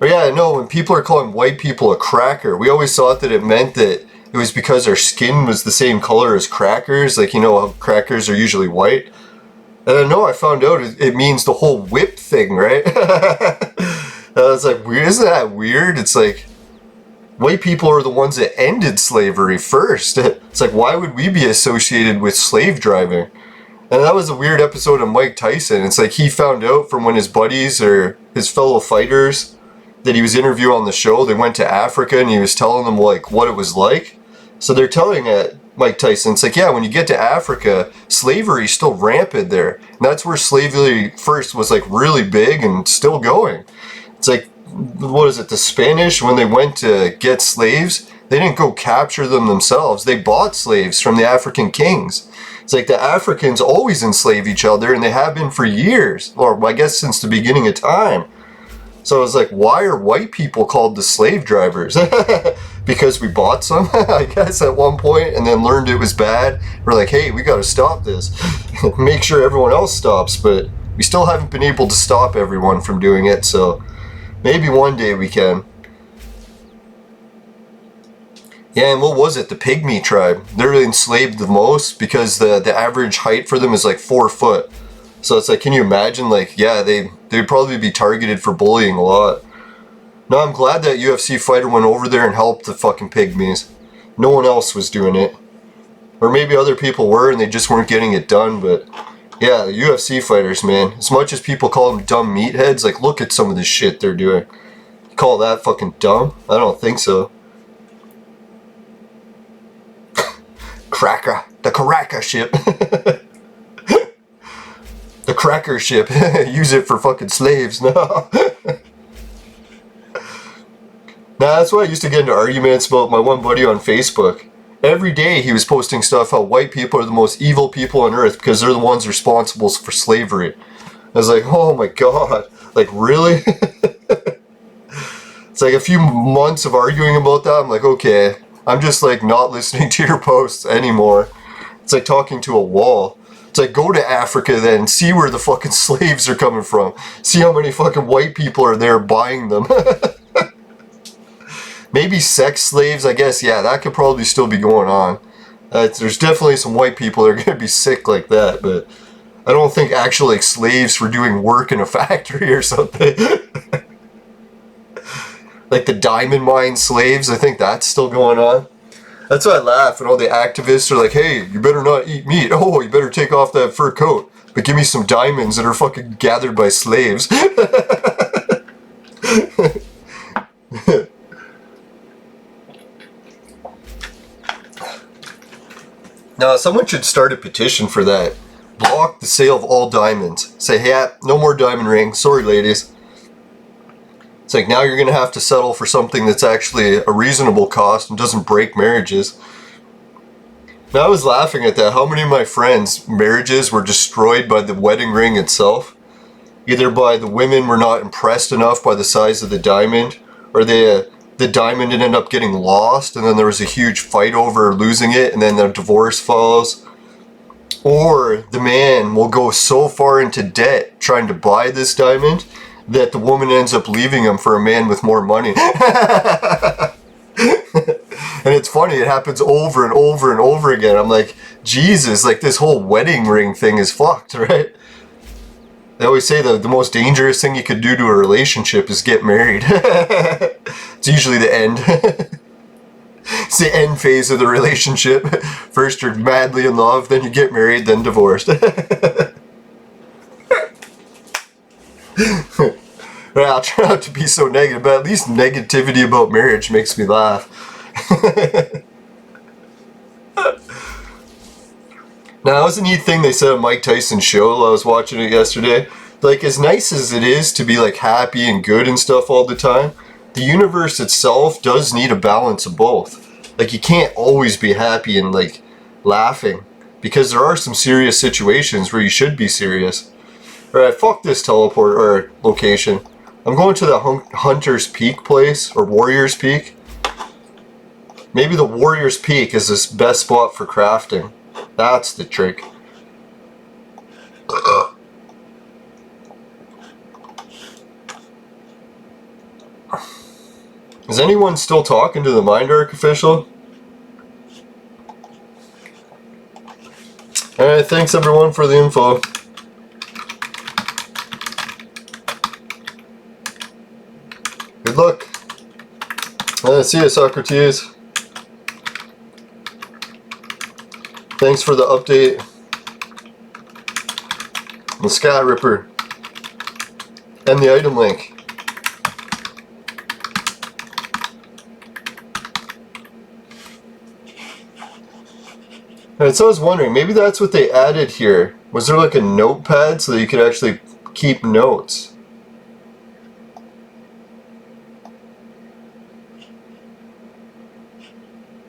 or yeah, no, when people are calling white people a cracker, we always thought that it meant that it was because our skin was the same color as crackers, like, you know how crackers are usually white. And I know I found out it means the whole whip thing, right? I was like, isn't that weird? It's like, white people are the ones that ended slavery first. It's like, why would we be associated with slave driving? And that was a weird episode of Mike Tyson. It's like he found out from when his buddies or his fellow fighters that he was interviewing on the show, they went to Africa and he was telling them like what it was like. So they're telling Mike Tyson, it's like, yeah, when you get to Africa, slavery's still rampant there. And that's where slavery first was like really big and still going. It's like, what is it, the Spanish, when they went to get slaves, they didn't go capture them themselves. They bought slaves from the African kings. It's like the Africans always enslave each other, and they have been for years, or I guess since the beginning of time. So I was like, why are white people called the slave drivers? Because we bought some, I guess, at one point, and then learned it was bad. We're like, hey, we got to stop this. Make sure everyone else stops, but we still haven't been able to stop everyone from doing it, so maybe one day we can. Yeah, and what was it? The Pygmy tribe. They're enslaved the most because the average height for them is like 4 foot. So it's like, can you imagine? Like, yeah, they'd probably be targeted for bullying a lot. No, I'm glad that UFC fighter went over there and helped the fucking Pygmies. No one else was doing it. Or maybe other people were and they just weren't getting it done, but yeah, the UFC fighters, man. As much as people call them dumb meatheads, like, look at some of the shit they're doing. You call that fucking dumb? I don't think so. Cracker. The Cracker ship. The Cracker ship. Use it for fucking slaves. No. Nah, that's why I used to get into arguments about my one buddy on Facebook. Every day he was posting stuff how white people are the most evil people on earth because they're the ones responsible for slavery. I was like, oh my god. Like, really? It's like a few months of arguing about that. I'm like, okay, I'm just like not listening to your posts anymore. It's like talking to a wall. It's like, go to Africa then, see where the fucking slaves are coming from. See how many fucking white people are there buying them. Maybe sex slaves, I guess, yeah, that could probably still be going on. There's definitely some white people that are going to be sick like that, but I don't think actual like slaves for doing work in a factory or something. Like the diamond mine slaves, I think that's still going on. That's why I laugh when all the activists are like, hey, you better not eat meat. Oh, you better take off that fur coat. But give me some diamonds that are fucking gathered by slaves. Now, someone should start a petition for that. Block the sale of all diamonds. Say, hey, no more diamond rings. Sorry, ladies. It's like, now you're going to have to settle for something that's actually a reasonable cost and doesn't break marriages. Now, I was laughing at that. How many of my friends' marriages were destroyed by the wedding ring itself? Either by the women were not impressed enough by the size of the diamond, or the diamond ended up getting lost, and then there was a huge fight over losing it, and then the divorce follows. Or the man will go so far into debt trying to buy this diamond that the woman ends up leaving him for a man with more money. And it's funny, it happens over and over and over again. I'm like, Jesus, like this whole wedding ring thing is fucked, right? They always say the most dangerous thing you could do to a relationship is get married. It's usually the end. It's the end phase of the relationship. First you're madly in love, then you get married, then divorced. Well, I'll try not to be so negative, but at least negativity about marriage makes me laugh. Now, that was a neat thing they said on Mike Tyson's show. I was watching it yesterday. Like, as nice as it is to be, like, happy and good and stuff all the time, the universe itself does need a balance of both. Like, you can't always be happy and, like, laughing. Because there are some serious situations where you should be serious. Alright, fuck this teleport, or location. I'm going to the Hunter's Peak place, or Warrior's Peak. Maybe the Warrior's Peak is the best spot for crafting. That's the trick. Is anyone still talking to the Mind Arc official? Alright, thanks everyone for the info. See you, Socrates. Thanks for the update. The Skyripper. And the item link. Alright, so I was wondering, maybe that's what they added here. Was there like a notepad so that you could actually keep notes?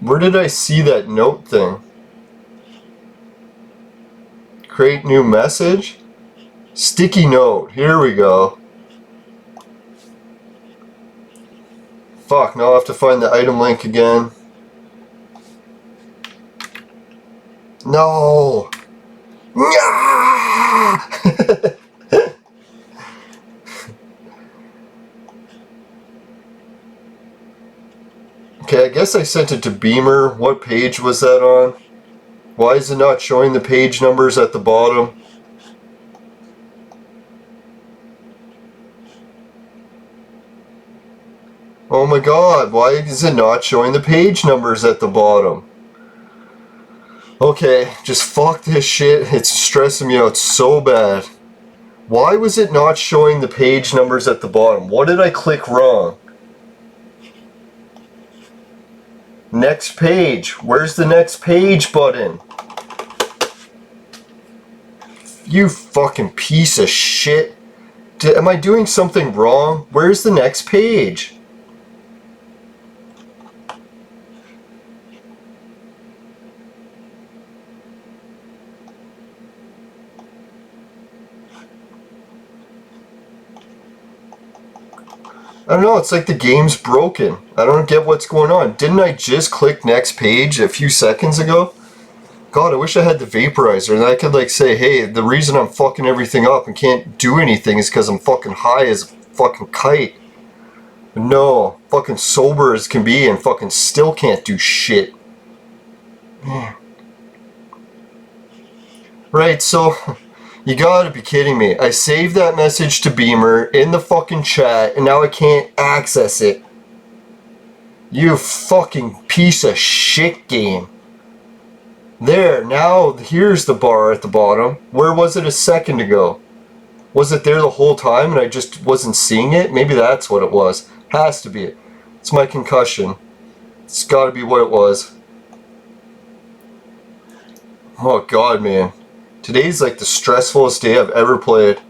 Where did I see that note thing? Create new message? Sticky note. Here we go. Fuck, now I'll have to find the item link again. No! Okay, I guess I sent it to Beamer. What page was that on? Why is it not showing the page numbers at the bottom? Oh my god, why is it not showing the page numbers at the bottom? Okay, just fuck this shit. It's stressing me out so bad. Why was it not showing the page numbers at the bottom? What did I click wrong? Next page. Where's the next page button? You fucking piece of shit. Am I doing something wrong? Where's the next page? I don't know, it's like the game's broken. I don't get what's going on. Didn't I just click next page a few seconds ago? God, I wish I had the vaporizer and I could like say, hey, the reason I'm fucking everything up and can't do anything is because I'm fucking high as a fucking kite. No, fucking sober as can be and fucking still can't do shit. Right, so... You gotta be kidding me. I saved that message to Beamer in the fucking chat and now I can't access it. You fucking piece of shit game. There, now here's the bar at the bottom. Where was it a second ago? Was it there the whole time and I just wasn't seeing it? Maybe that's what it was. Has to be it. It's my concussion. It's gotta be what it was. Oh god, man. Today's like the stressfulest day I've ever played.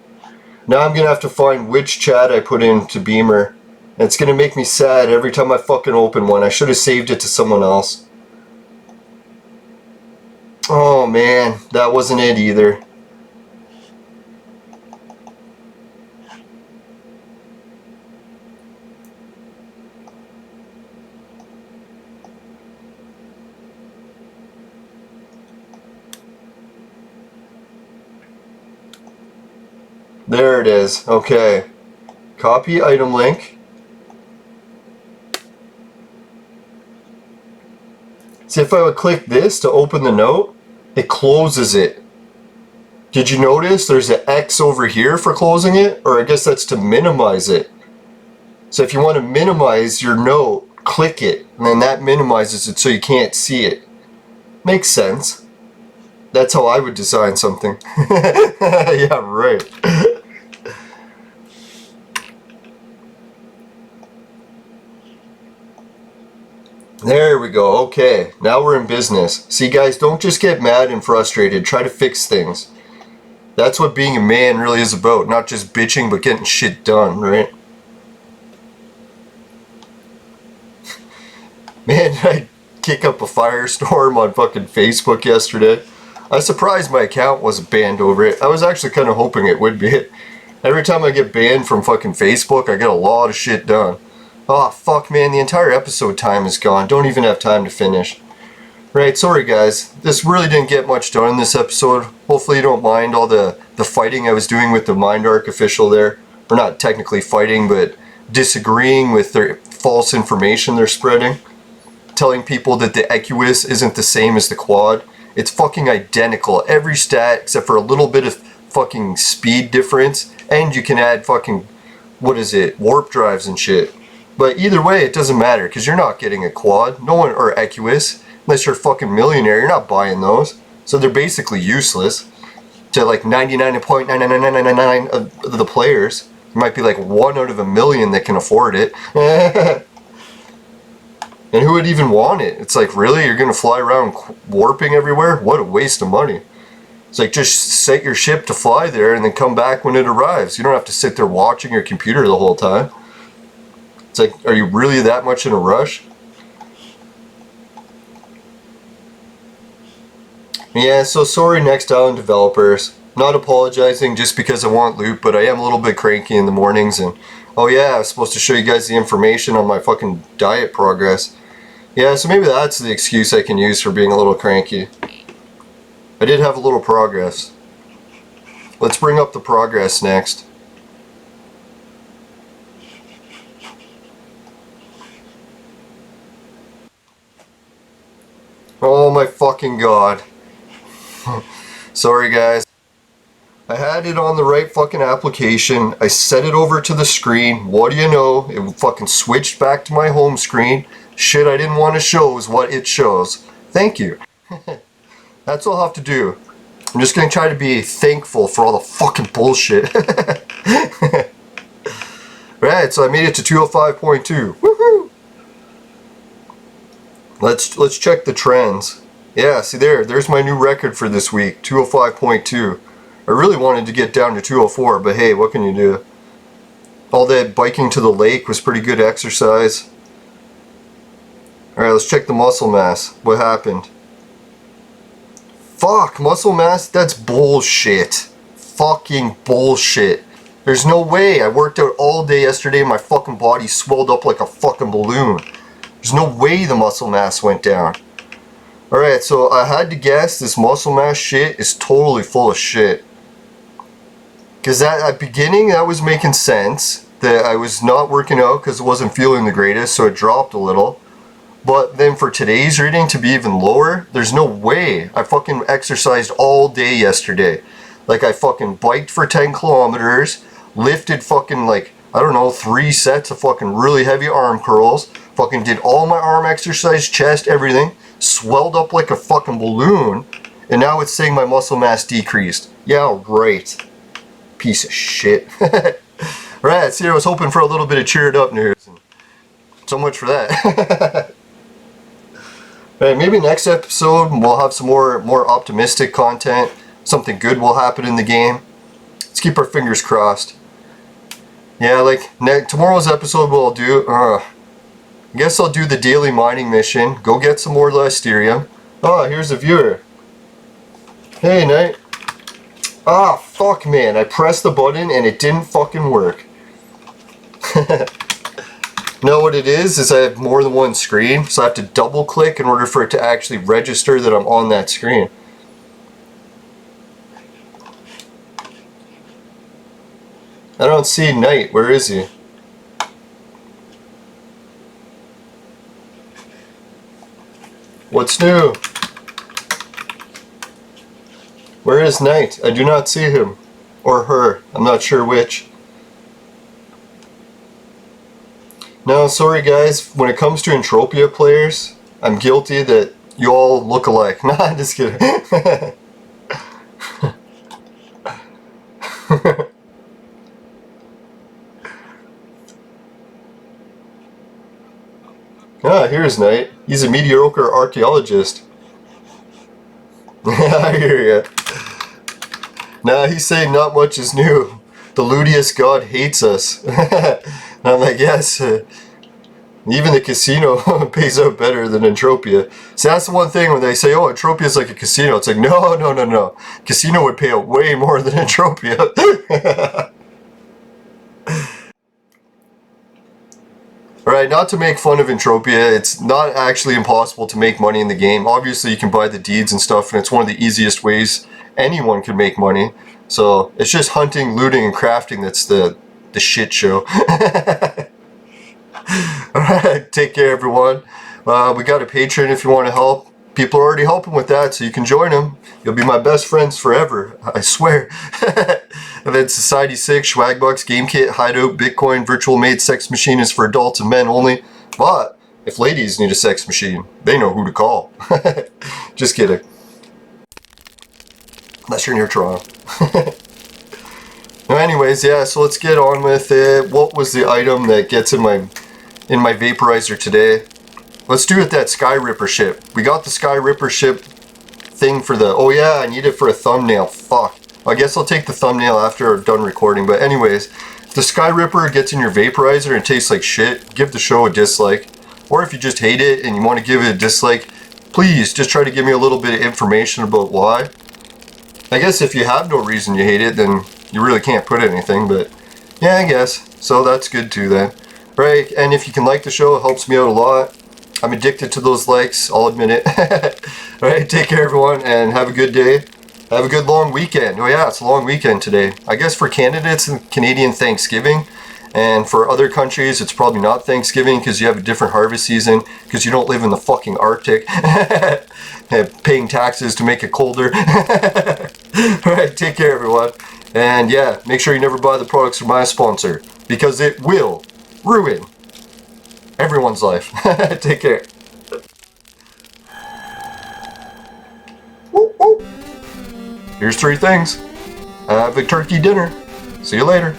Now I'm gonna have to find which chat I put into Beamer. And it's gonna make me sad every time I fucking open one. I should have saved it to someone else. Oh man, that wasn't it either. There it is. Okay. Copy item link. See, if I would click this to open the note, it closes it. Did you notice there's an X over here for closing it? Or I guess that's to minimize it. So if you want to minimize your note, click it. And then that minimizes it so you can't see it. Makes sense. That's how I would design something. Yeah, right. There we go. Okay, now we're in business. See guys, don't just get mad and frustrated. Try to fix things. That's what being a man really is about. Not just bitching, but getting shit done, right? Man, I kick up a firestorm on fucking Facebook yesterday. I was surprised my account wasn't banned over it. I was actually kind of hoping it would be. Every time I get banned from fucking Facebook, I get a lot of shit done. Oh fuck man, the entire episode time is gone. Don't even have time to finish. Right, sorry guys. This really didn't get much done in this episode. Hopefully you don't mind all the fighting I was doing with the MindArc official there. Or not technically fighting, but disagreeing with their false information they're spreading. Telling people that the Equus isn't the same as the Quad. It's fucking identical. Every stat except for a little bit of fucking speed difference. And you can add fucking, what is it, warp drives and shit. But either way, it doesn't matter because you're not getting a quad. No one, or Equus, unless you're a fucking millionaire, you're not buying those. So they're basically useless to like 99.99999 of the players. There might be like 1 out of a million that can afford it. And who would even want it? It's like, really? You're gonna fly around warping everywhere? What a waste of money. It's like, just set your ship to fly there and then come back when it arrives. You don't have to sit there watching your computer the whole time. It's like, are you really that much in a rush? Yeah, so sorry Next Island developers. Not apologizing just because I want loot, but I am a little bit cranky in the mornings. And oh yeah, I was supposed to show you guys the information on my fucking diet progress. Yeah, so maybe that's the excuse I can use for being a little cranky. I did have a little progress. Let's bring up the progress next. Oh my fucking god. Sorry guys. I had it on the right fucking application. I set it over to the screen. What do you know? It fucking switched back to my home screen. Shit I didn't want to show is what it shows. Thank you. That's all I'll have to do. I'm just going to try to be thankful for all the fucking bullshit. Right, so I made it to 205.2. Woohoo! Let's check the trends. Yeah, see there's my new record for this week, 205.2. I really wanted to get down to 204, but hey, what can you do? All that biking to the lake was pretty good exercise. Alright, let's check the muscle mass. What happened? Fuck, muscle mass? That's bullshit. Fucking bullshit. There's no way. I worked out all day yesterday and my fucking body swelled up like a fucking balloon. There's no way the muscle mass went down. Alright, so I had to guess this muscle mass shit is totally full of shit. Because at beginning, that was making sense. That I was not working out because I wasn't feeling the greatest, so it dropped a little. But then for today's reading to be even lower, there's no way. I fucking exercised all day yesterday. Like I fucking biked for 10 kilometers, lifted fucking like, I don't know, 3 sets of fucking really heavy arm curls, fucking did all my arm exercise, chest, everything, swelled up like a fucking balloon, and now it's saying my muscle mass decreased. Yeah, right. Piece of shit. Right, see, I was hoping for a little bit of cheered up news. So much for that. Right, maybe next episode we'll have some more optimistic content. Something good will happen in the game. Let's keep our fingers crossed. Yeah, like tomorrow's episode we'll do, I guess I'll do the daily mining mission. Go get some more Listerium. Oh, here's a viewer. Hey, Knight. Ah, fuck, man. I pressed the button and it didn't fucking work. Know what it is I have more than one screen, so I have to double click in order for it to actually register that I'm on that screen. I don't see Knight. Where is he? What's new? Where is Knight? I do not see him. Or her. I'm not sure which. No, sorry guys, when it comes to Entropia players, I'm guilty that you all look alike. Nah, I'm just kidding. Ah, here's Knight. He's a mediocre archaeologist. I hear ya. Nah, he's saying not much is new. The lootiest god hates us. And I'm like, yes, even the casino pays out better than Entropia. So that's the one thing when they say, oh, Entropia is like a casino. It's like, no, no, no, no. Casino would pay out way more than Entropia. Alright, not to make fun of Entropia, it's not actually impossible to make money in the game. Obviously you can buy the deeds and stuff, and it's one of the easiest ways anyone can make money. So it's just hunting, looting, and crafting that's the shit show. Alright, take care everyone. We got a Patreon if you want to help. people are already helping with that, so you can join them. You'll be my best friends forever, I swear. And then Society 6, Swagbucks, GameKit, Hideout, Bitcoin, Virtual Maid, Sex Machine is for adults and men only. But if ladies need a sex machine, they know who to call. Just kidding. Unless you're near Toronto. No, anyways, yeah, so let's get on with it. What was the item that gets in my vaporizer today? Let's do it that Skyripper ship. We got the Skyripper ship thing for the... Oh yeah, I need it for a thumbnail. Fuck. I guess I'll take the thumbnail after I'm done recording. But anyways, if the Skyripper gets in your vaporizer and it tastes like shit, give the show a dislike. Or if you just hate it and you want to give it a dislike, please just try to give me a little bit of information about why. I guess if you have no reason you hate it, then you really can't put anything. But yeah, I guess. So that's good too then. Right, and if you can like the show, it helps me out a lot. I'm addicted to those likes, I'll admit it. Alright, take care everyone, and have a good day. Have a good long weekend. Oh yeah, it's a long weekend today. I guess for Canada it's Canadian Thanksgiving, and for other countries it's probably not Thanksgiving because you have a different harvest season, because you don't live in the fucking Arctic. Paying taxes to make it colder. Alright, take care everyone. And yeah, make sure you never buy the products from my sponsor, because it will ruin everyone's life. Take care. Woo, woo. Here's 3 things. Have a turkey dinner. See you later.